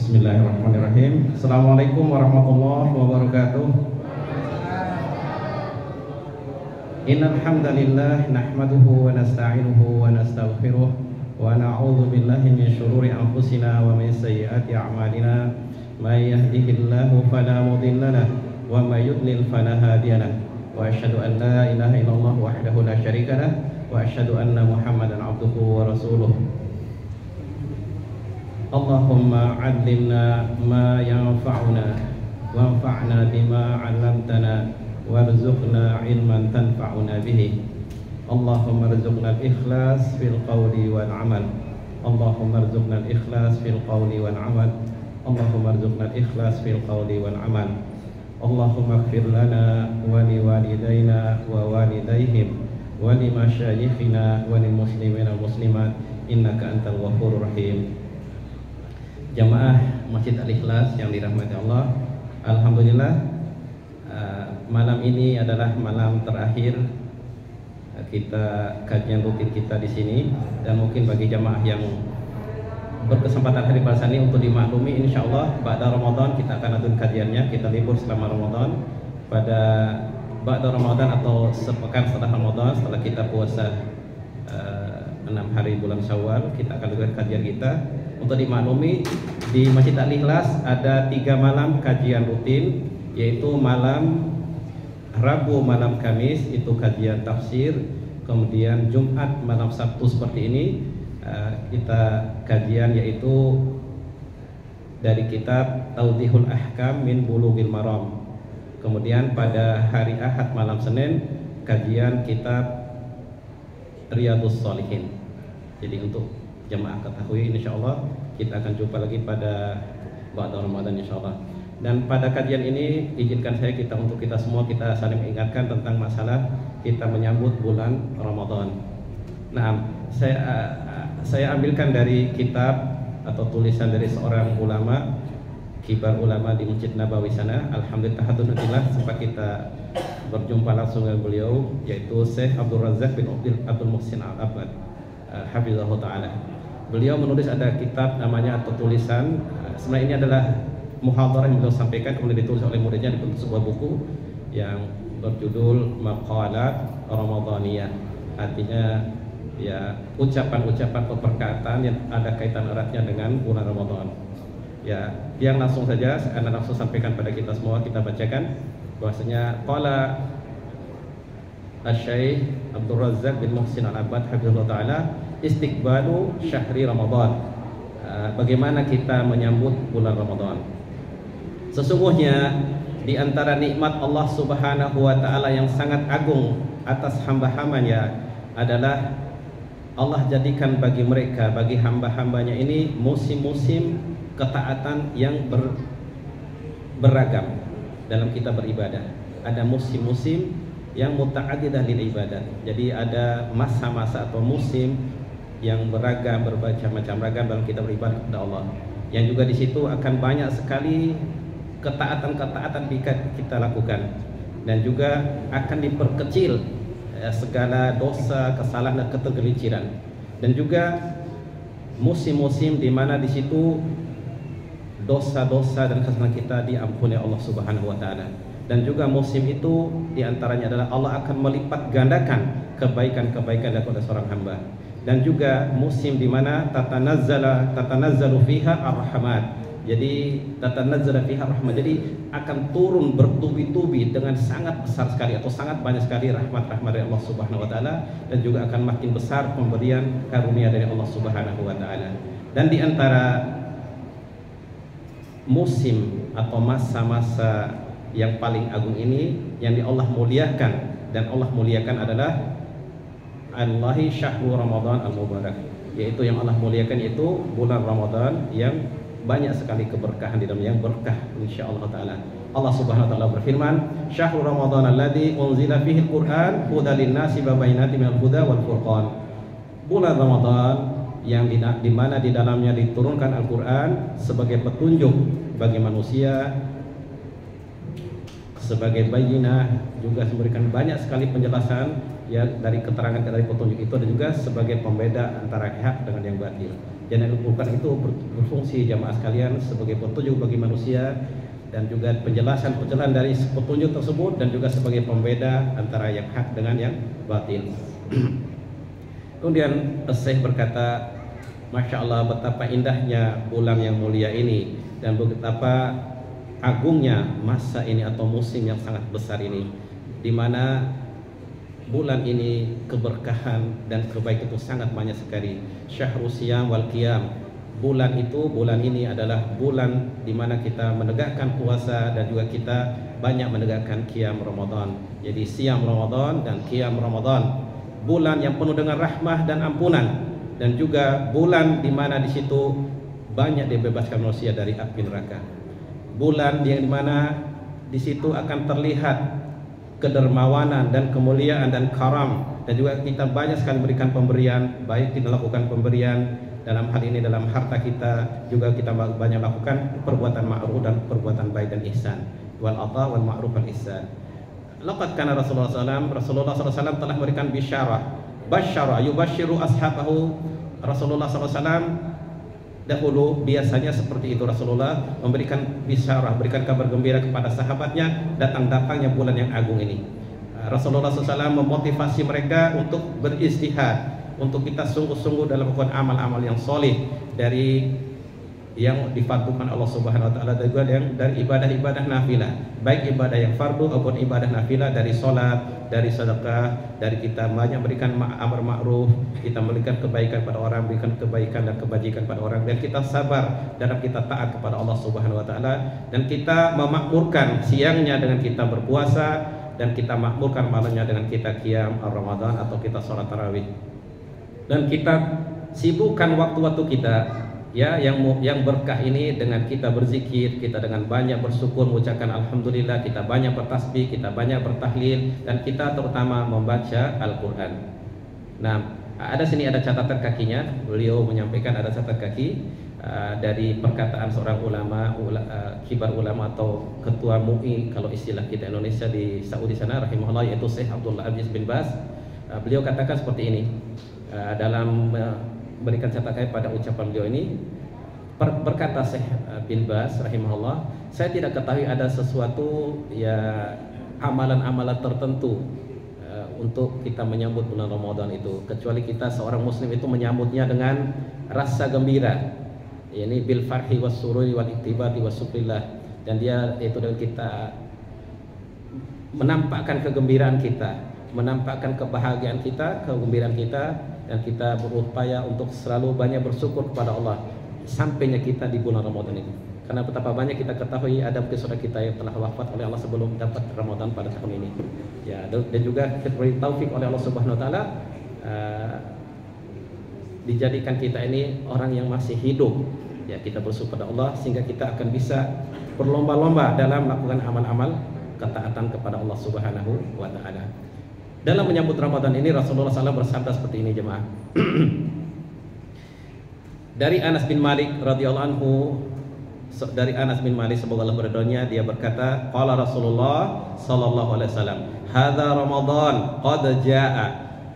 Bismillahirrahmanirrahim. Assalamualaikum warahmatullahi wabarakatuh. Innal hamdalillah nahmaduhu wa nasta'inuhu wa nastaghfiruh wa na'udzu billahi min shururi anfusina wa min sayyiati a'malina. May yahdihillahu fala mudilla lahu wa may yudlil fala hadiya lahu. Wa asyhadu an la ilaha illallah wahdahu la syarika lahu wa asyhadu anna Muhammadan 'abduhu wa rasuluh. Allahumma 'allimna ma yanfa'una wanfa'na bima 'allamtana warzuqna 'ilman tanfa'una bihi. Allahumma rzuqna al-ikhlas fil qawli wal 'amal. Allahumma rzuqna al-ikhlas fil qawli wal 'amal. Allahumma rzuqna al-ikhlas fil qawli wal 'amal. Allahumma ighfir lana wa liwalidayna wa walidayhim wa limasyayikhina wa lil muslimina wal muslimat innaka antal ghafurur rahim. Jamaah Masjid Al-Ikhlas yang dirahmati Allah, alhamdulillah malam ini adalah malam terakhir kita kajian rutin kita di sini, dan mungkin bagi jamaah yang berkesempatan hadir pada ini untuk dimaklumi, insya Allah pada Ramadan kita akan adakan kajiannya. Kita libur selama Ramadan. Pada ba'da Ramadan atau sepekan setelah Ramadan, setelah kita puasa 6 hari bulan Syawal, kita akan lakukan kajian kita. Untuk dimaklumi, di Masjid Al-Ikhlas ada 3 malam kajian rutin, yaitu malam Rabu, malam Kamis itu kajian tafsir, kemudian Jumat, malam Sabtu seperti ini kita kajian yaitu dari kitab Tawdihul Ahkam min Bulughil Maram. Kemudian pada hari Ahad malam Senin kajian kitab Riyadhus Shalihin. Jadi untuk jemaah ketahui, insyaallah kita akan jumpa lagi pada ba'da Ramadan insyaallah. Dan pada kajian ini izinkan saya untuk kita semua kita saling mengingatkan tentang masalah kita menyambut bulan Ramadan. Nah, saya ambilkan dari kitab atau tulisan dari seorang ulama, kibar ulama di Masjid Nabawi sana. Alhamdulillah sempat kita berjumpa langsung dengan beliau, yaitu Syekh Abdul Razak bin Abdul Muhsin Al-Abbad, hafizahullah ta'ala. Beliau menulis ada kitab namanya atau tulisan, sebenarnya ini adalah muhadharah yang beliau sampaikan, kemudian ditulis oleh muridnya di sebuah buku yang berjudul Maqalat Ramadaniyah. Artinya ya ucapan-ucapan atau perkataan yang ada kaitan eratnya dengan bulan Ramadan. Ya, yang langsung saja saya langsung sampaikan pada kita semua, kita bacakan bahwasanya qala Asy-Syaikh Abdul Razak bin Muhsin Al-Abbad hafizahullah taala, istiqbalu syahri Ramadan. Bagaimana kita menyambut bulan Ramadan? Sesungguhnya di antara nikmat Allah Subhanahu wa taala yang sangat agung atas hamba-hambanya adalah Allah jadikan bagi mereka, bagi hamba-hambanya ini musim-musim ketaatan yang beragam dalam kita beribadah. Ada musim-musim yang muta'addidah lil ibadat. Jadi ada masa-masa atau musim yang beragam, bermacam-macam ragam dalam kita beribadah kepada Allah. Yang juga di situ akan banyak sekali ketaatan-ketaatan kita lakukan, dan juga akan diperkecil segala dosa, kesalahan dan ketergelinciran. Dan juga musim-musim di mana di situ dosa-dosa dan kesalahan kita diampuni Allah Subhanahu wa taala. Dan juga musim itu diantaranya adalah Allah akan melipat gandakan kebaikan-kebaikan daripada seorang hamba. Dan juga musim di mana tatanazzalu fiha ar-rahmat. Jadi tatanazzalu fiha rahmat. Jadi akan turun bertubi-tubi dengan sangat besar sekali atau sangat banyak sekali rahmat-rahmat dari Allah Subhanahu wa taala, dan juga akan makin besar pemberian karunia dari Allah Subhanahu wa taala. Dan di antara musim atau masa-masa yang paling agung ini yang Allah muliakan, dan Allah muliakan adalah Allahi Syahrul Ramadan Al-Mubarak, yaitu yang Allah muliakan itu bulan Ramadan yang banyak sekali keberkahan di dalamnya, yang berkah insyaallah taala. Allah Subhanahu wa taala berfirman, Syahrul Ramadan alladzi unzila fihi al-Qur'an hudal lin-nasi wa bayyinatin minal huda wal furqan. Bulan Ramadan yang di mana di dalamnya diturunkan Al-Qur'an sebagai petunjuk bagi manusia, sebagai bayyinah, juga memberikan banyak sekali penjelasan ya dari keterangan dari petunjuk itu, dan juga sebagai pembeda antara hak dengan yang batil. Dan Al-Qur'an itu berfungsi jamaah sekalian sebagai petunjuk bagi manusia, dan juga penjelasan dari petunjuk tersebut, dan juga sebagai pembeda antara yang hak dengan yang batil. Kemudian Syekh berkata, Masya Allah, betapa indahnya bulan yang mulia ini, dan betapa agungnya masa ini atau musim yang sangat besar ini, di mana bulan ini keberkahan dan kebaikan itu sangat banyak sekali. Syahrul Siyam wal Qiyam, bulan ini adalah bulan di mana kita menegakkan puasa, dan juga kita banyak menegakkan Qiyam Ramadan. Jadi Siyam Ramadan dan Qiyam Ramadan, bulan yang penuh dengan rahmah dan ampunan, dan juga bulan di mana di situ banyak dibebaskan manusia dari api neraka. Bulan yang di mana di situ akan terlihat kedermawanan dan kemuliaan dan karam, dan juga kita banyak sekali memberikan pemberian, baik kita lakukan pemberian dalam hal ini dalam harta kita, juga kita banyak lakukan perbuatan ma'ruf dan perbuatan baik dan ihsan, wal ata wal ma'ruf wal ihsan. Laqad kana Rasulullah SAW telah memberikan basyara yubashiru ashabahu. Rasulullah SAW dahulu biasanya seperti itu, Rasulullah memberikan bisyarah, berikan kabar gembira kepada sahabatnya datangnya bulan yang agung ini. Rasulullah SAW memotivasi mereka untuk beristihad, untuk kita sungguh-sungguh dalam melakukan amal-amal yang soleh, dari yang difardukan Allah Subhanahu wa taala, dan juga yang dari ibadah-ibadah nafilah, baik ibadah yang fardu maupun ibadah nafilah, dari salat, dari sedekah, dari kita banyak berikan amar ma'ruf, kita memberikan kebaikan pada orang, berikan kebaikan dan kebajikan pada orang, dan kita sabar dalam kita taat kepada Allah Subhanahu wa taala, dan kita memakmurkan siangnya dengan kita berpuasa, dan kita makmurkan malamnya dengan kita qiyam Ramadan atau kita sholat tarawih, dan kita sibukkan waktu-waktu kita ya yang berkah ini dengan kita berzikir, kita dengan banyak bersyukur, mengucapkan alhamdulillah, kita banyak bertasbih, kita banyak bertahlil, dan kita terutama membaca Al-Qur'an. Nah, ada catatan kakinya. Beliau menyampaikan ada catatan kaki dari perkataan seorang ulama, kibar ulama atau ketua MUI kalau istilah kita Indonesia di Saudi sana rahimahullah, yaitu Syekh Abdullah Aziz bin Baz. Beliau katakan seperti ini dalam berikan catatan pada ucapan beliau ini. Berkata Syekh bin Baz rahimahullah, saya tidak ketahui ada sesuatu ya amalan-amalan tertentu untuk kita menyambut bulan Ramadan itu, kecuali kita seorang muslim itu menyambutnya dengan rasa gembira, ini bil farhi was sururi wal iktibati was syukrillah, dan dia itu dengan kita menampakkan kegembiraan kita, menampakkan kebahagiaan kita, kegembiraan kita, dan kita berupaya untuk selalu banyak bersyukur kepada Allah sampainya kita di bulan Ramadan ini. Karena betapa banyak kita ketahui ada saudara kita yang telah wafat oleh Allah sebelum dapat Ramadan pada tahun ini. Ya, dan juga diberi taufik oleh Allah Subhanahu wa taala dijadikan kita ini orang yang masih hidup. Ya, kita bersyukur kepada Allah sehingga kita akan bisa berlomba-lomba dalam melakukan amal-amal ketaatan kepada Allah Subhanahu wa taala. Dalam menyambut Ramadan ini Rasulullah SAW bersabda seperti ini jemaah. Dari Anas bin Malik radhiyallahu anhu, dari Anas bin Malik semoga Allah beridhonya, dia berkata, qala Rasulullah sallallahu alaihi wasallam, hadza Ramadan qad jaa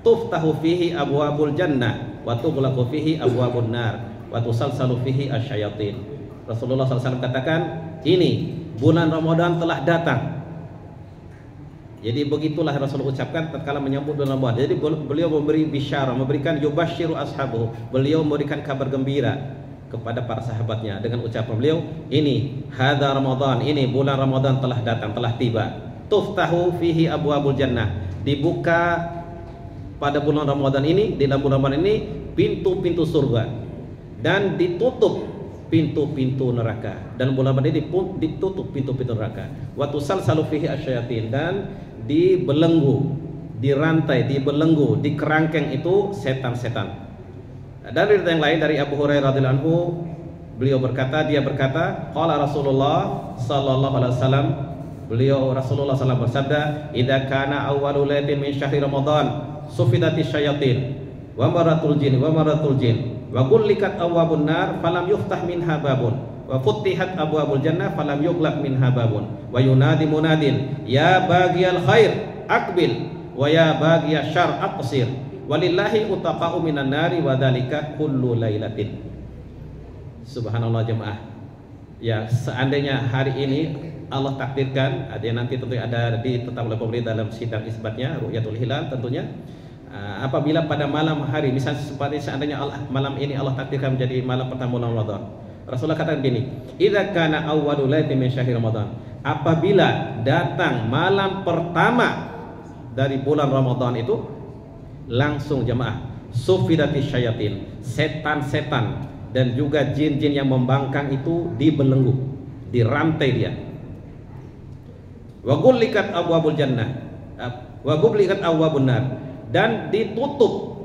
tuftahu fihi abwabul jannah wa tughlaqu fihi abwabun nar wa tusalsalu fihi asyayatin. Rasulullah SAW katakan, ini bulan Ramadan telah datang. Jadi begitulah Rasulullah ucapkan tatkala menyambut bulan Ramadan. Jadi beliau memberi bisyarah, memberikan yubashiru ashabu, beliau memberikan kabar gembira kepada para sahabatnya dengan ucapan beliau, ini hadza Ramadan, ini bulan Ramadan telah datang, telah tiba. Tuftahu fihi abwabul jannah, dibuka pada bulan Ramadan ini, di dalam bulan Ramadan ini pintu-pintu surga, dan ditutup pintu-pintu neraka. Dan bulan Ramadan ini ditutup pintu-pintu neraka. Wa tusalsalu fihi asyayatin, dan dibelenggu, dirantai, dibelenggu, dikerangkeng itu setan-setan. Dari yang lain dari Abu Hurairah radhiyallahu anhu, beliau berkata, qala Rasulullah sallallahu alaihi wasallam, Rasulullah sallallahu bersabda, idza kana awwalul lailatin min syahri Ramadan sufidatis syayatin wa maratul jin wa gullikat abwabun nar falam yuftah minha babun wa futtihat abwabul jannah falam yughlaq minha babun wa yunadi munadin ya baghiyal khair aqbil wa ya baghiya syarr aqsir walillahi utaqa'u minan nari wa dzalika kullu lailatin. Subhanallah jemaah. Ya, seandainya hari ini Allah takdirkan, ada nanti tentu ada ditetapkan oleh pemerintah dalam sidang isbatnya ru'yatul hilal tentunya. Apabila pada malam hari, misalnya seperti seandainya malam ini Allah takdirkan menjadi malam pertama bulan Ramadan. Rasulullah katakan gini, "Idza kana awwalul laili min syahri Ramadan." Apabila datang malam pertama dari bulan Ramadan itu, langsung jemaah sufidati syayatin, setan-setan dan juga jin-jin yang membangkang itu dibelenggu, dirantai dia. Wa ghullikat abwabul jannah wa ghullikat abwabun nar, dan ditutup.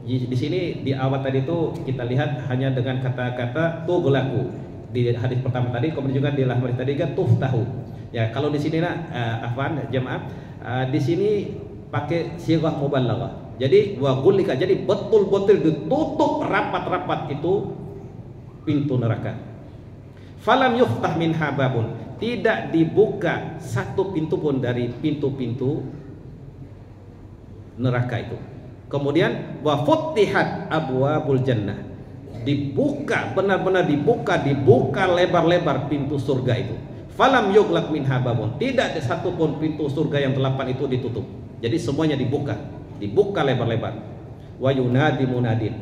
Di sini di awal tadi itu kita lihat hanya dengan kata-kata tughlaqu di hadis pertama tadi, kemudian juga di hadis tadi kan tuftahu. Ya, kalau di sini afwan jemaah, di sini pakai sighah mubalaghah. Jadi wa ghullikat, jadi betul-betul ditutup rapat-rapat itu pintu neraka. Falam yuftah minha babun, tidak dibuka satu pintu pun dari pintu-pintu neraka itu. Kemudian wa futtihat abwabul jannah, dibuka benar-benar dibuka lebar-lebar pintu surga itu. Falam yughlaq minha babun, tidak ada satu pun pintu surga yang 8 itu ditutup. Jadi semuanya dibuka lebar-lebar. Wa yunadi munadin.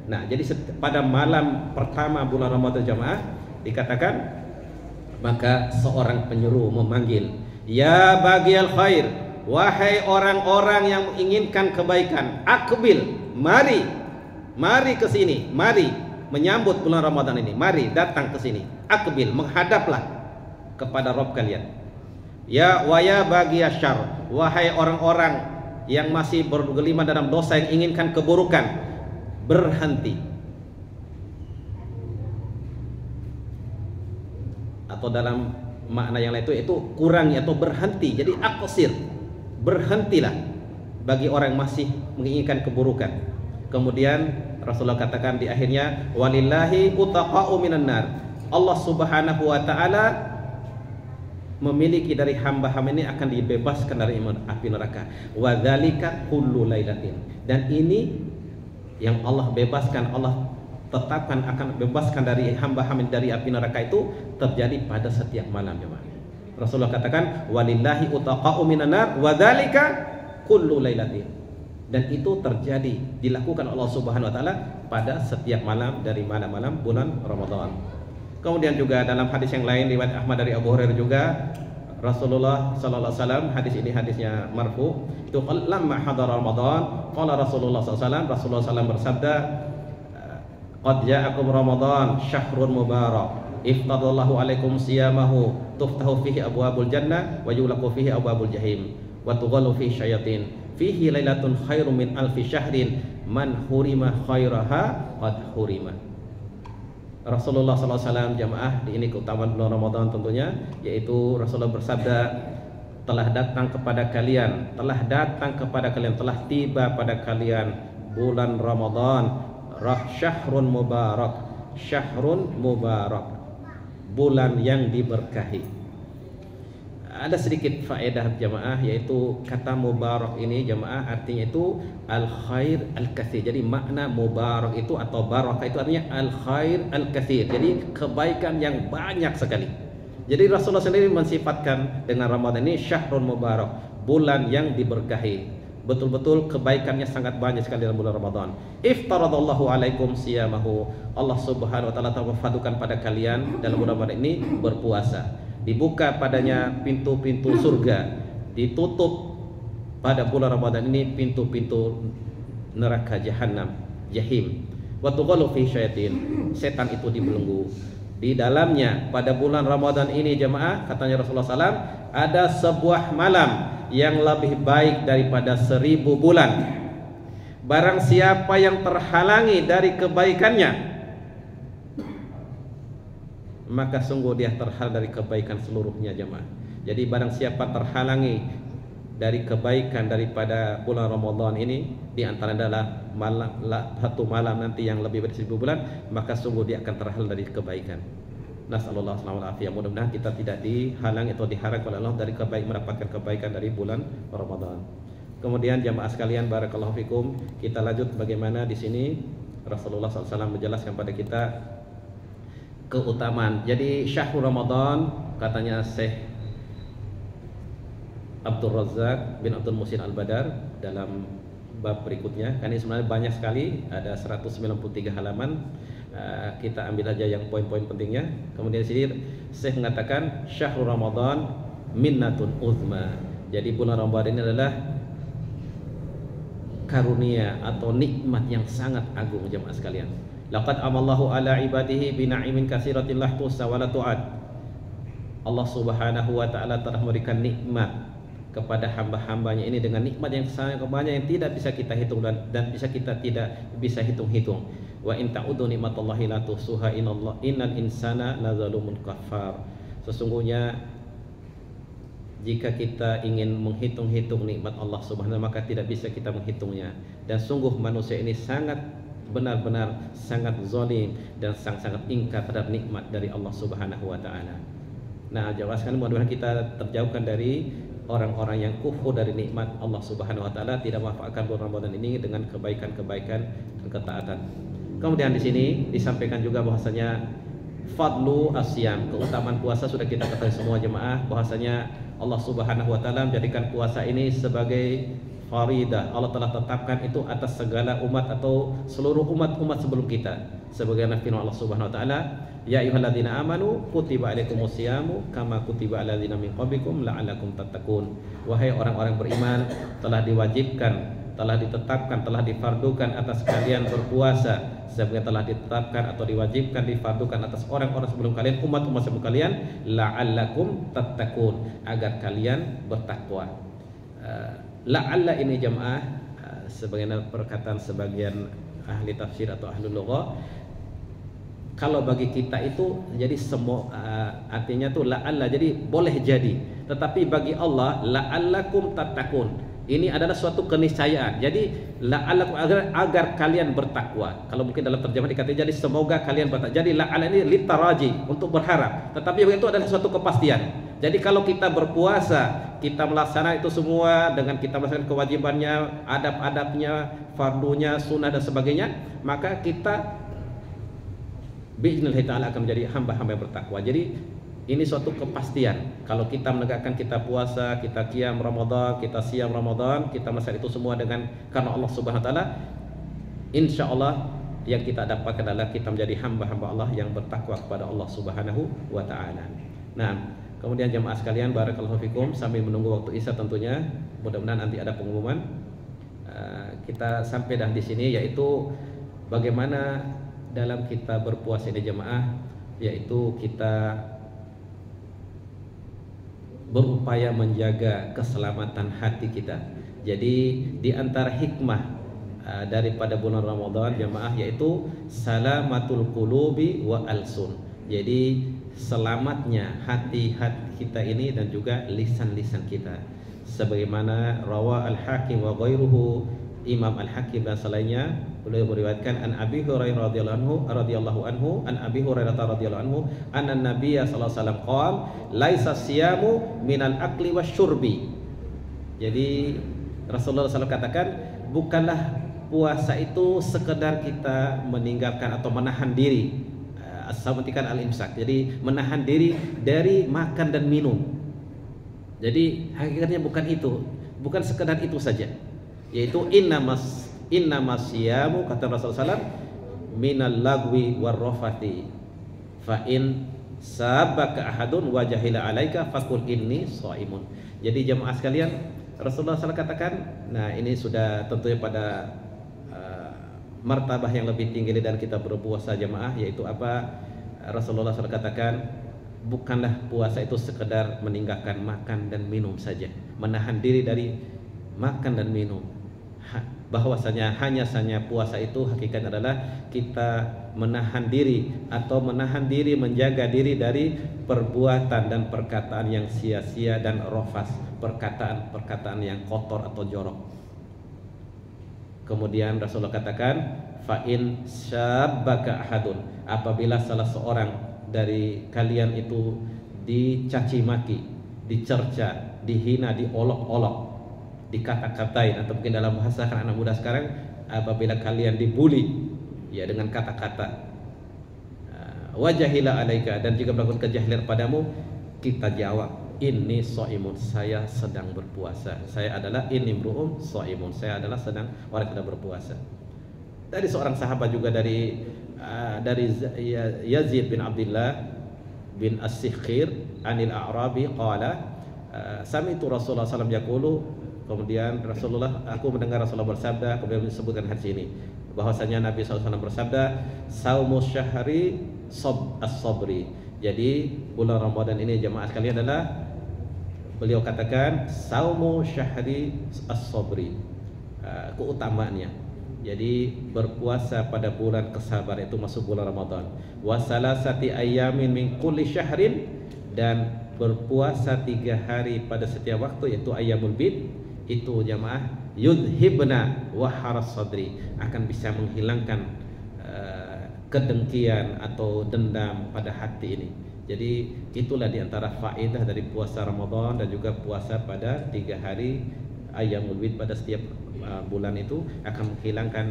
Nah, jadi pada malam pertama bulan Ramadan jamaah dikatakan, maka seorang penyeru memanggil, ya baghiyal khair, wahai orang-orang yang menginginkan kebaikan, akbil, mari ke sini, mari menyambut bulan Ramadan ini, mari datang ke sini, akbil, menghadaplah kepada Rabb kalian. Ya waya baghiyas syarr, wahai orang-orang yang masih bergelima dalam dosa, yang inginkan keburukan, berhenti. Atau dalam makna yang lain itu kurangi atau berhenti. Jadi aqsir, berhentilah bagi orang yang masih menginginkan keburukan. Kemudian Rasulullah katakan di akhirnya, walillahi utaqa'u minan nar, Allah subhanahu wa ta'ala memiliki dari hamba-hamba ini akan dibebaskan dari api neraka. Wa dzalika kullu lailatin, dan ini yang Allah bebaskan, Allah tetapkan akan bebaskan dari hamba-hamba dari api neraka itu terjadi pada setiap malam jemaah. Rasulullah katakan walillahi utaqa'u minan nar wa dzalika kullu lailatin, dan itu terjadi dilakukan Allah Subhanahu wa taala pada setiap malam dari malam-malam bulan Ramadan. Kemudian juga dalam hadis yang lain riwayat Ahmad dari Abu Hurairah juga, Rasulullah sallallahu alaihi wasallam, hadis ini hadisnya marfu, itu lamma hadara Ramadan qala Rasulullah sallallahu alaihi wasallam, Rasulullah sallallahu bersabda, qad ja'akum Ramadan syahrun mubarak iftadallahu alaikum siyamahu tuftahu fihi abwabul jannah wa yughlaqu fihi abwabul jahim wa tughallu fihi syayatin fihi lailatun khairum min alfi syahrin man hurima khairaha qad hurima. Rasulullah SAW jamaah di ini keutamaan bulan Ramadan tentunya, yaitu Rasulullah bersabda, telah datang kepada kalian, telah tiba pada kalian bulan Ramadan, syahrun mubarak, bulan yang diberkahi. Ada sedikit faedah jamaah, yaitu kata mubarak ini jamaah artinya itu al khair al katsir. Jadi makna mubarak itu atau barakah itu artinya al khair al katsir, jadi kebaikan yang banyak sekali. Jadi Rasulullah sendiri mensifatkan dengan Ramadan ini syahrun mubarak, bulan yang diberkahi. Betul-betul kebaikannya sangat banyak sekali dalam bulan Ramadan. Iftaradallahu alaikum siyamahu, Allah Subhanahu wa taala telah memfadukan pada kalian dalam bulan Ramadan ini berpuasa. Dibuka padanya pintu-pintu surga, ditutup pada bulan Ramadan ini pintu-pintu neraka jahanam, jahim. Wa tughallu fi syayatin, setan itu dibelenggu. Di dalamnya pada bulan Ramadan ini jemaah, katanya Rasulullah SAW, ada sebuah malam yang lebih baik daripada 1000 bulan. Barang siapa yang terhalangi dari kebaikannya, maka sungguh dia terhalang dari kebaikan seluruhnya jemaah. Jadi barang siapa terhalangi dari kebaikan daripada bulan Ramadan ini, di antara adalah satu malam nanti yang lebih dari 1000 bulan, maka sungguh dia akan terhalang dari kebaikan. Nasallallahu alaihi wasallam. Mudah-mudahan kita tidak dihalangi atau diharapkan oleh Allah dari mendapatkan kebaikan dari bulan Ramadan. Kemudian jamaah sekalian, barakallahu fikum, kita lanjut bagaimana di sini Rasulullah SAW menjelaskan pada kita keutamaan. Jadi syahrul Ramadan, katanya Syekh Abdul Razak bin Abdul Muhsin Al-Badar dalam bab berikutnya, kan ini sebenarnya banyak sekali, ada 193 halaman. Kita ambil aja yang poin-poin pentingnya. Kemudian di sini Syekh mengatakan syahrul Ramadan minnatun uzma. Jadi bulan Ramadan ini adalah karunia atau nikmat yang sangat agung jemaah sekalian. Laqad amallahu ala ibadihi bi na'imin katsiratin la tuhsa wa la tu'ad. Allah Subhanahu wa taala telah memberikan nikmat kepada hamba-hambanya ini dengan nikmat yang sangat banyak yang tidak bisa kita hitung dan bisa kita tidak bisa hitung-hitung. Wa in ta'udu nikmatallahi la tuhsuha innal insana lazalumun kafar. Sesungguhnya jika kita ingin menghitung-hitung nikmat Allah Subhanahu wa taala, maka tidak bisa kita menghitungnya. Dan sungguh manusia ini sangat benar-benar sangat zalim dan sangat ingkar terhadap nikmat dari Allah Subhanahu wa taala. Nah, jelaskan mudah-mudahan kita terjauhkan dari orang-orang yang kufur dari nikmat Allah Subhanahu wa taala, tidak memanfaatkan bulan Ramadan ini dengan kebaikan-kebaikan dan ketaatan. Kemudian di sini disampaikan juga bahwasanya fadlu asyam, keutamaan puasa sudah kita ketahui semua jemaah, bahwasanya Allah Subhanahu wa taala menjadikan puasa ini sebagai faridah. Allah telah tetapkan itu atas segala umat atau seluruh umat-umat sebelum kita. Sebagaimana firman Allah Subhanahu wa taala, ya ayyuhalladzina amanu kutiba alaikumus syamu kama kutiba alal ladzina min qablikum la'allakum tattaqun. Wahai orang-orang beriman, telah diwajibkan, telah ditetapkan, telah difardukan atas kalian berpuasa sebagaimana telah ditetapkan atau diwajibkan, difardukan atas orang-orang sebelum kalian, umat-umat sebelum kalian, la'allakum tattaqun, agar kalian bertakwa. La'alla ini jamaah, sebagaimana perkataan sebagian ahli tafsir atau ahli lughah, kalau bagi kita itu jadi semua artinya tuh la'alla, jadi boleh jadi, tetapi bagi Allah la'allakum tattaqun, ini adalah suatu keniscayaan. Jadi la'allakum, agar kalian bertakwa. Kalau mungkin dalam terjemah dikatakan jadi semoga kalian bertakwa. Jadi la'alla ini litaraji, untuk berharap. Tetapi itu adalah suatu kepastian. Jadi kalau kita berpuasa, kita melaksanakan itu semua dengan kita melaksanakan kewajibannya, adab-adabnya, fardunya, sunnah dan sebagainya, maka kita bi'idznillah ta'ala akan menjadi hamba-hamba yang bertakwa. Jadi ini suatu kepastian. Kalau kita menegakkan, kita puasa, kita qiyam Ramadan, kita siam Ramadan, kita melaksanakan itu semua dengan karena Allah Subhanahu wa taala, insya Allah yang kita dapatkan adalah kita menjadi hamba-hamba Allah yang bertakwa kepada Allah Subhanahu wa taala. Nah, kemudian jemaah sekalian, barakallahu fikum, sambil menunggu waktu Isya tentunya, mudah-mudahan nanti ada pengumuman. Kita sampai dah di sini, yaitu bagaimana dalam kita berpuasa ini jemaah, yaitu kita berupaya menjaga keselamatan hati kita. Jadi di antara hikmah daripada bulan Ramadan jemaah, yaitu salamatul qulubi wa alsun. Jadi selamatnya hati-hati kita ini dan juga lisan-lisan kita. Sebagaimana rawa al-Hakim wa ghairuhu, Imam Al-Hakim dan selainnya, beliau meriwayatkan an Abi Hurairah radhiyallahu anhu an Abi Hurairah radhiyallahu anhu anna Nabiyya sallallahu alaihi wasallam qala laisa siyamu minal akli wasyurbi. Jadi Rasulullah SAW katakan, bukanlah puasa itu sekedar kita meninggalkan atau menahan diri, as-samatikan al-imsak, jadi menahan diri dari makan dan minum. Jadi hakikatnya bukan itu, bukan sekedar itu saja, yaitu innamas siyamu, kata Rasulullah SAW, minal lagwi warrafati fa in sabaka ahadun wa jahila alaika faqul inni shaimun. Jadi jemaah sekalian, Rasulullah SAW katakan, nah ini sudah tentunya pada martabah yang lebih tinggi dan kita berpuasa jemaah, yaitu apa? Rasulullah SAW katakan, bukanlah puasa itu sekedar meninggalkan makan dan minum saja, menahan diri dari makan dan minum. Bahwasanya hanya saja puasa itu hakikat adalah kita menahan diri atau menahan diri, menjaga diri dari perbuatan dan perkataan yang sia-sia dan rofas, perkataan-perkataan yang kotor atau jorok. Kemudian Rasulullah katakan, fa in syabbaka ahadun, apabila salah seorang dari kalian itu dicaci maki, dicerca, dihina, diolok-olok, dikata-katain, atau mungkin dalam bahasa anak muda sekarang, apabila kalian dibully ya dengan kata-kata, wajahila alaika, dan jika melakukan kejahilan padamu, kita jawab, ini so'imun, saya sedang berpuasa. Saya adalah ini imru'um so'imun, saya adalah sedang orang yang sedang berpuasa. Dari seorang sahabat juga dari Yazid bin Abdullah bin As-Sikhir anil A'rabi qala sami'tu Rasulullah SAW yaqulu, kemudian Rasulullah, aku mendengar Rasulullah bersabda, kemudian disebutkan hadis ini bahwasanya Nabi SAW bersabda, saumus syahri as-sabri. Jadi bulan Ramadan ini jemaah sekalian adalah, beliau katakan, saumu syahri as-sabri, keutamaannya. Jadi berpuasa pada bulan kesabar, itu masuk bulan Ramadan. Wa salasati ayyamin min kulli syahrin, dan berpuasa 3 hari pada setiap waktu, yaitu ayyamul bid, itu jamaah yudhibna waharas sadri, akan bisa menghilangkan kedengkian atau dendam pada hati ini. Jadi itulah diantara faedah dari puasa Ramadan dan juga puasa pada 3 hari ayyamul bid pada setiap bulan, itu akan menghilangkan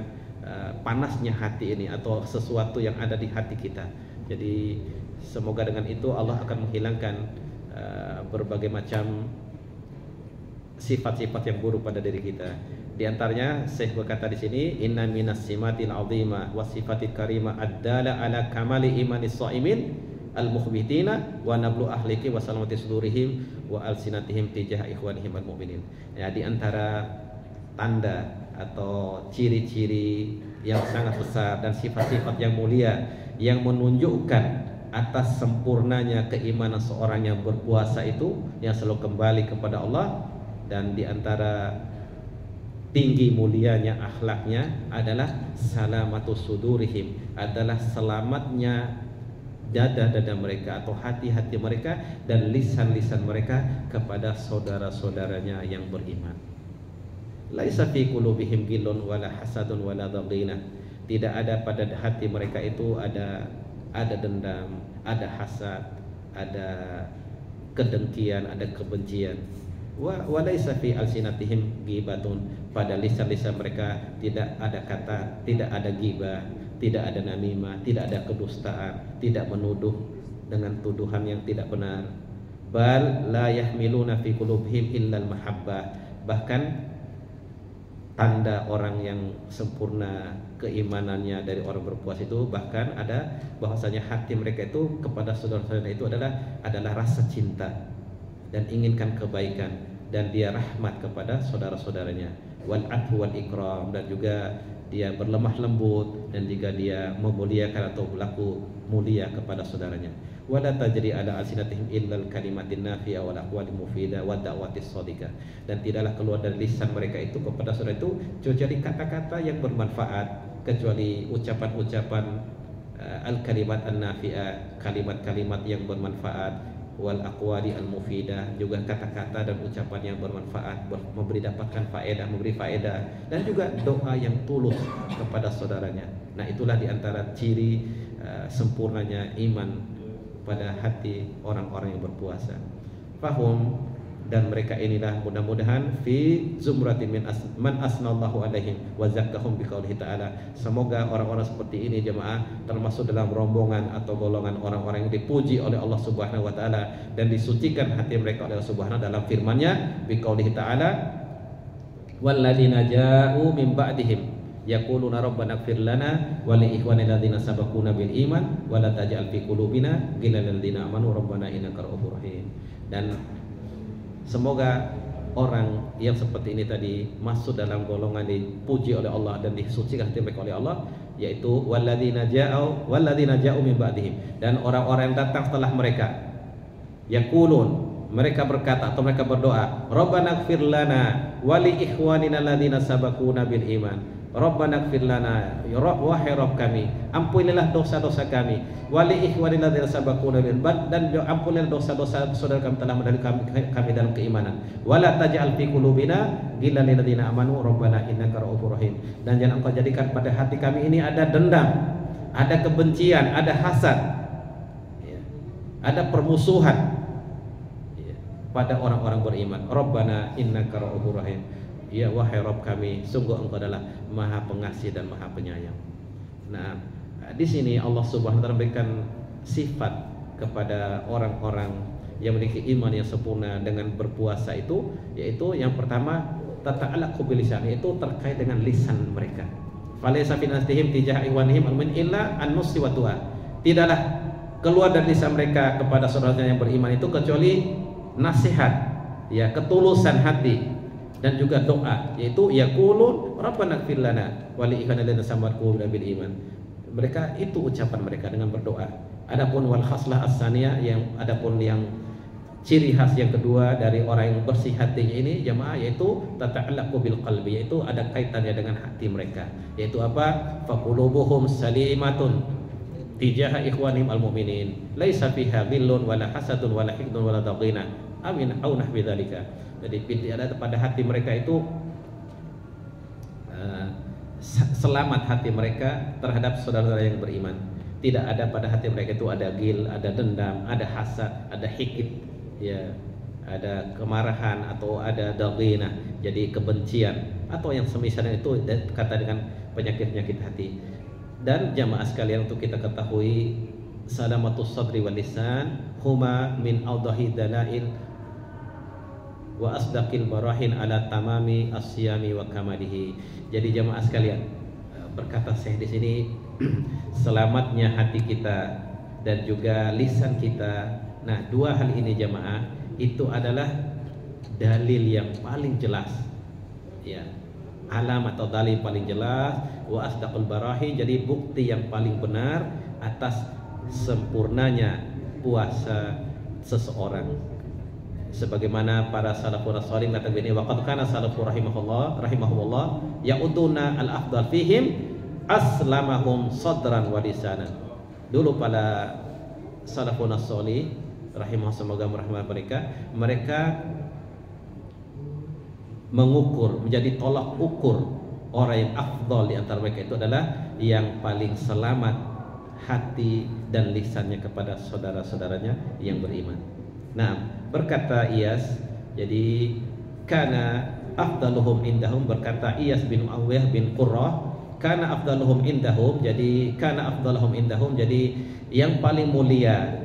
panasnya hati ini atau sesuatu yang ada di hati kita. Jadi semoga dengan itu Allah akan menghilangkan berbagai macam sifat-sifat yang buruk pada diri kita. Di antaranya Syekh berkata di sini, inna minas simatil azima wa sifatil karima ad-dala ala kamali imanis shaimin al-mukhbitina wa nablu ahliki wa salamati sudurihim wa alsinatihim tijah ikhwanihim al-mu'minin. Ya, di antara tanda atau ciri-ciri yang sangat besar dan sifat-sifat yang mulia yang menunjukkan atas sempurnanya keimanan seorang yang berpuasa itu, yang selalu kembali kepada Allah, dan di antara tinggi mulianya akhlaknya adalah salamatu sudurihim, adalah selamatnya dada-dada mereka atau hati-hati mereka dan lisan-lisan mereka kepada saudara-saudaranya yang beriman. Laisa fi qulubihim ghillun wala hasadun wala dhaghina. Tidak ada pada hati mereka itu ada dendam, ada hasad, ada kedengkian, ada kebencian. Wa laisa fi alsinatihim ghibatun. Pada lisan-lisan mereka tidak ada kata, tidak ada ghibah, tidak ada namimah, tidak ada kedustaan, tidak menuduh dengan tuduhan yang tidak benar. Bal la yahmiluna fi qulubihim illa al-mahabbah. Bahkan tanda orang yang sempurna keimanannya dari orang berpuasa itu, bahkan ada bahwasanya hati mereka itu kepada saudara-saudara itu adalah rasa cinta dan inginkan kebaikan, dan dia rahmat kepada saudara-saudaranya, wal athu wal ikram, dan juga dia berlemah lembut, dan jika dia memuliakan atau berlaku mulia kepada saudaranya. Wala tajri ala alsinatihim illal kalimatin nafi'ah wal aqwalil mufidah wad da'watis shadiqah. Dan tidaklah keluar dari lisan mereka itu kepada saudara itu kecuali kata-kata yang bermanfaat, kecuali ucapan-ucapan al-kalimat an-nafi'ah, kalimat-kalimat yang bermanfaat, wal aqwali al-mufidah, juga kata-kata dan ucapan yang bermanfaat, dapatkan faedah, memberi faedah, dan juga doa yang tulus kepada saudaranya. Nah, itulah diantara ciri sempurnanya iman pada hati orang-orang yang berpuasa. Fahum, dan mereka inilah mudah-mudahan fi zumratin man asnallahu alaihim wa zakkahum biqaulihi ta'ala. Semoga orang-orang seperti ini jemaah termasuk dalam rombongan atau golongan orang-orang yang dipuji oleh Allah Subhanahu wa taala dan disucikan hati mereka oleh Allah Subhanahu dalam firman-Nya biqaulihi ta'ala, walladzina ja'u min ba'dihim yaquluna rabbana ighfir lana wa li ikhwanina alladzina sabaquna bil iman wa la taj'al fi qulubina ghillan lil ladzina amanu rabbana innaka ra'ufur rahim. Dan semoga orang yang seperti ini tadi masuk dalam golongan dipuji oleh Allah dan disucikan hati mereka oleh Allah, yaitu walladzina ja'u min ba'dihim, dan orang-orang yang datang setelah mereka, yaqulun, mereka berkata atau mereka berdoa, rabbana ighfir lana wa li ikhwanina alladzina sabaquna bil iman. Rabbana ighfir lana, wahai Rabb kami, ampunilah dosa-dosa kami, wali ikhwanina alladzina sabaquna bil iman, dan ampunilah dosa-dosa saudara kami telah mendahului kami dalam keimanan. Wala taj'al fi qulubina ghillan lil ladzina amanu rabbana innaka ra'ufur rahim. Dan jangan engkau jadikan pada hati kami ini ada dendam, ada kebencian, ada hasad, ada permusuhan pada orang-orang beriman. Rabbana innaka ra'ufur rahim. ya wahai Rabb kami, sungguh Engkau adalah Maha Pengasih dan Maha Penyayang. Nah, di sini Allah Subhanahu wa taala memberikan sifat kepada orang-orang yang memiliki iman yang sempurna dengan berpuasa itu, yaitu yang pertama tata'allaqu bil lisan, yaitu terkait dengan lisan mereka. Falaysa fi nasihim tijah iwanihim almin illa an-nusri wa du'a. Tidaklah keluar dari lisan mereka kepada saudaranya yang beriman itu kecuali nasihat, ya, ketulusan hati dan juga doa, yaitu yaqulun rabbana ighfir lana wa li ikhwanina alladziina sabaquna bil iman. Mereka itu ucapan mereka dengan berdoa. Adapun wal khaslah as-saniyah, yang adapun yang ciri khas yang kedua dari orang yang bersih hatinya ini jamaah, yaitu tata'allaqu bil qalbi, yaitu ada kaitannya dengan hati mereka, yaitu apa? Faqulubuhum salimatun tijaha ikhwanihim al-mu'minin laisa fiha ghillun wala hasadun wala hikdun wala daghina amin au nahwi dzalika. Jadi ada pada hati mereka itu selamat hati mereka terhadap saudara-saudara yang beriman. Tidak ada pada hati mereka itu ada ghil, ada dendam, ada hasad, ada hikid, ya, ada kemarahan atau ada daghina, jadi kebencian atau yang semisalnya itu kata dengan penyakit-penyakit hati. Dan jamaah sekalian, untuk kita ketahui salamatus sadri wal lisan huma min awdahi dalail wa asdaqil barahin ala tamami asyami wa kamalihi. Jadi jamaah sekalian, berkata saya di sini selamatnya hati kita dan juga lisan kita. Nah, dua hal ini jamaah itu adalah dalil yang paling jelas, ya, alam atau dalil paling jelas, wa asdaqul barahi, jadi bukti yang paling benar atas sempurnanya puasa seseorang. Sebagaimana para salafur shalih kata begini, waqad kana salafur rahimahullah ya'uduna al-afdal fihim aslamahum sadran wa lisanan. Dulu pada salafun shalih rahimahullah, semoga merahmati mereka mengukur, menjadi tolak ukur orang yang afdal di antara mereka itu adalah yang paling selamat hati dan lisannya kepada saudara-saudaranya yang beriman. Nah, berkata Iyas, jadi kana afdaluhum indahum, berkata Iyas bin Muawiyah bin Qurrah, kana afdaluhum indahum, jadi kana afdaluhum indahum, jadi yang paling mulia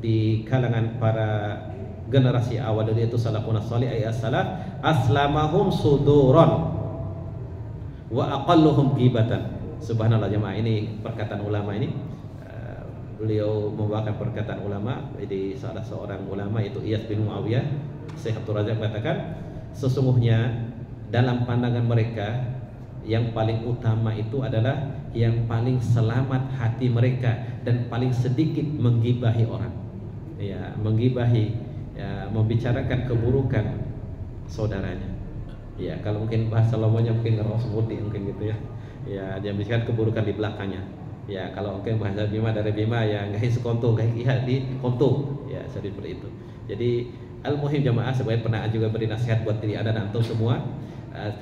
di kalangan para generasi awal dulu itu salafun shalih ay as-salaf aslamahum suduran wa aqalluhum ghibatan. Subhanallah jemaah, ini perkataan ulama ini. Beliau membawakan perkataan ulama, jadi salah seorang ulama itu Iyas bin Muawiyah, Syekh Abdul Razak katakan, sesungguhnya dalam pandangan mereka yang paling utama itu adalah yang paling selamat hati mereka dan paling sedikit menggibahi orang, ya, menggibahi, ya, membicarakan keburukan saudaranya. Ya, kalau mungkin bahasa lomanya mungkin ngeros mudi mungkin gitu ya. Ya, dia membicarakan keburukan di belakangnya. Ya, kalau mungkin bahasa Bima dari Bima ya nggak sekonto, nggak ihat di konto. Ya, seperti itu. Jadi al-muhim jamaah, sebagai pernah juga beri nasihat buat diri Anda dan antum semua.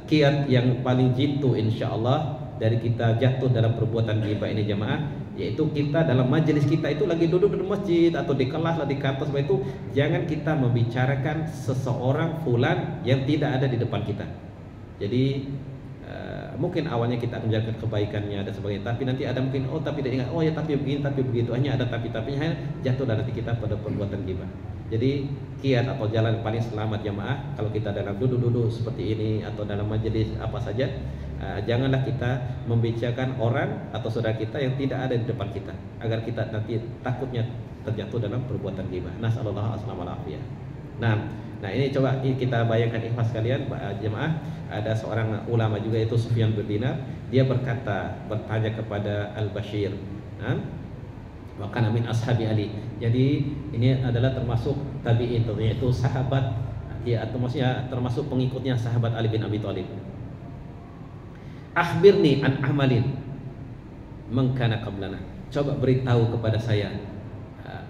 Kiat yang paling jitu insyaallah dari kita jatuh dalam perbuatan ghibah ini jamaah, yaitu kita dalam majelis kita itu lagi duduk di masjid atau di kelas, di kantor, seperti itu, jangan kita membicarakan seseorang fulan yang tidak ada di depan kita. Jadi mungkin awalnya kita akan menjaga kebaikannya dan sebagainya, tapi nanti ada mungkin tapi dia ingat, oh ya tapi begini, tapi begitu, hanya ada tapi-tapinya, jatuh dalam hati kita pada perbuatan ghibah. Jadi kiat atau jalan paling selamat jamaah, kalau kita dalam duduk-duduk seperti ini atau dalam majelis apa saja, janganlah kita membicarakan orang atau saudara kita yang tidak ada di depan kita, agar kita nanti takutnya terjatuh dalam perbuatan ghibah. Nasallallahu alaihi wasallam. Nah ini coba kita bayangkan ikhlas kalian jemaah, ada seorang ulama juga itu Sufyan bin Dinar, dia bertanya kepada Al-Bashir, wa kana min ashabi Ali. Jadi ini adalah termasuk tabi'in, yaitu sahabat, ya, atau maksudnya termasuk pengikutnya sahabat Ali bin Abi Thalib. Akhbirni an amalin man kana qablana. Coba beritahu kepada saya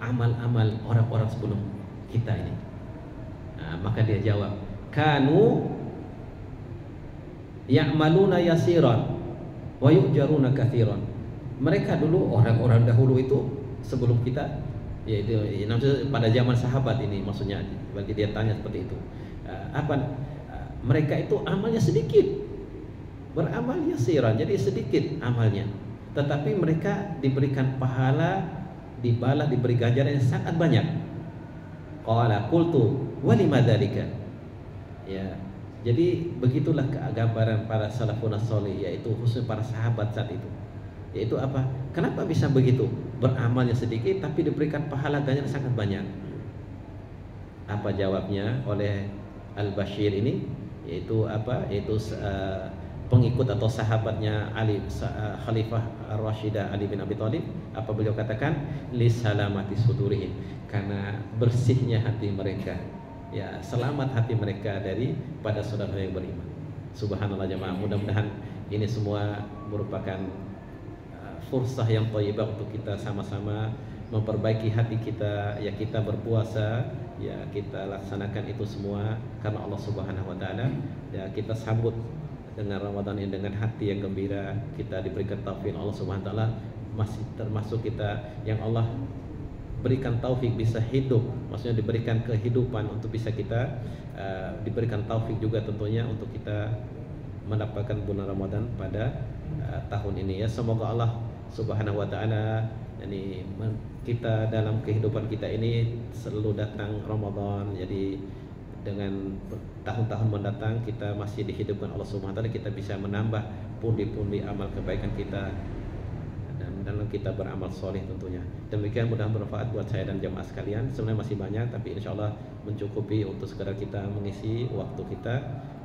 amal-amal orang-orang sebelum kita ini. Maka dia jawab, kanu ya'maluna yasiran wa yu'jaruna katsiran. Mereka dulu, orang-orang dahulu itu sebelum kita, yaitu pada zaman sahabat ini maksudnya, bagi dia tanya seperti itu. mereka itu amalnya sedikit, beramal yasiran, jadi sedikit amalnya, tetapi mereka diberikan pahala, dibalas, diberi ganjaran yang sangat banyak. Qala qultu wa lima dzalika. Ya, jadi begitulah gambaran para salafun salih, yaitu khusus para sahabat saat itu. Yaitu apa? Kenapa bisa begitu? Beramalnya sedikit tapi diberikan pahala ganjaran sangat banyak. Apa jawabnya oleh Al-Bashir ini? Yaitu apa? Yaitu pengikut atau sahabatnya Ali, Khalifah Ar-Rashidah Ali bin Abi Thalib. Apa beliau katakan? Li salamati sudurihim, karena bersihnya hati mereka. Ya, selamat hati mereka dari pada saudara yang beriman. Subhanallah jemaah, mudah-mudahan ini semua merupakan fursah yang thayyibah untuk kita sama-sama memperbaiki hati kita. Ya, kita berpuasa, ya kita laksanakan itu semua karena Allah Subhanahu wa taala. Ya, kita sambut dengan Ramadan ini dengan hati yang gembira. Kita diberikan taufik Allah Subhanahu wa taala, masih termasuk kita yang Allah berikan taufik bisa hidup, maksudnya diberikan kehidupan untuk bisa kita diberikan taufik juga tentunya untuk kita mendapatkan bulan Ramadan pada tahun ini. Ya, semoga Allah Subhanahu wa taala yani kita dalam kehidupan kita ini selalu datang Ramadan. Jadi dengan tahun-tahun mendatang kita masih dihidupkan Allah Subhanahu wa taala, kita bisa menambah pundi-pundi amal kebaikan kita dan dalam kita beramal soleh tentunya. Demikian, mudah-mudahan bermanfaat buat saya dan jamaah sekalian. Sebenarnya masih banyak, tapi insya Allah mencukupi untuk sekedar kita mengisi waktu kita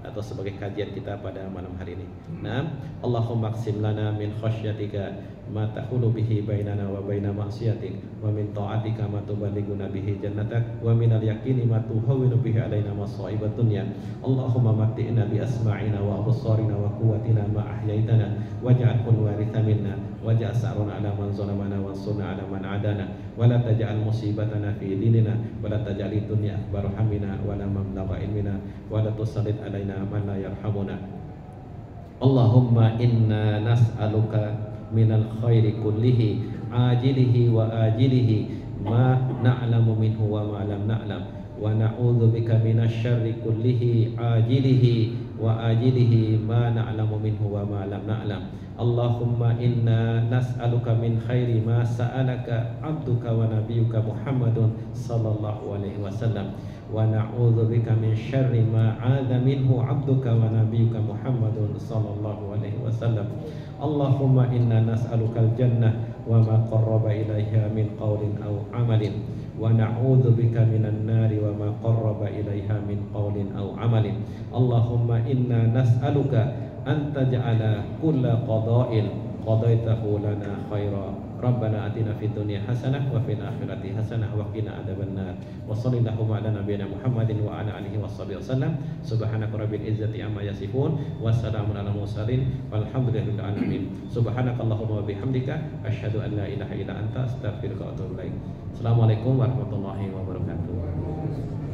atau sebagai kajian kita pada malam hari ini. Nah, Allahumma qsim lana min khasyatika ma tahulu bihi bainana wa baina ma'siyatik, wa min ta'atika ma tuballighuna bihi jannatak, wa min al-yaqini ma tuhawwinu bihi alaina masaibat dunya. Allahumma matti'na bi asma'ina wa absarina wa quwwatina ma ahyaitana waj'alhu waritha minna waj'al sa'rana ala man zalamana wansurna ala man adana wa la taj'al musibatana fi dinina wa la taj'al dunya akbar hamina wa la mablagha ilmina wa la tusallit alaina man la yarhamuna. Allahumma inna nas'aluka minal khairi kullihi ajilihi wa ajilihi ma na'lamu minhu wa ma lam na'lam, wa na'udzu bika minasy syarri kullihi ajilihi wa ajilihi ma na'lamu minhu wa ma lam na'lam. Allahumma inna nas'aluka min khairi ma sa'alaka 'abduka wa nabiyyuka Muhammadun sallallahu alaihi wasallam, wa na'udzu bika min syarri ma 'adza minhu 'abduka wa nabiyyuka Muhammadun sallallahu alaihi wasallam. Allahumma inna nas'aluka al-jannah wa ma qarraba ilaiha min qawlin aw 'amalin, wa na'udzu bika minan nari wa ma qarraba ilaiha min qawlin aw 'amalin. Allahumma inna nas'aluka an taj'ala kulla qada'in qadaitahu lana khaira. Rabbana atina fid dunya hasanah wa fil akhirati hasanah wa qina adzabannar. Wa sallallahu ala nabiyyina Muhammadin wa ala alihi washabihi wasallam. Subhanaka rabbil izzati amma yasifun wa salamun alal mursalin walhamdulillahi alamin. Subhanakallahumma wa bihamdika asyhadu an la ilaha illa anta astaghfiruka wa atubu ilaik. Assalamualaikum warahmatullahi wabarakatuh.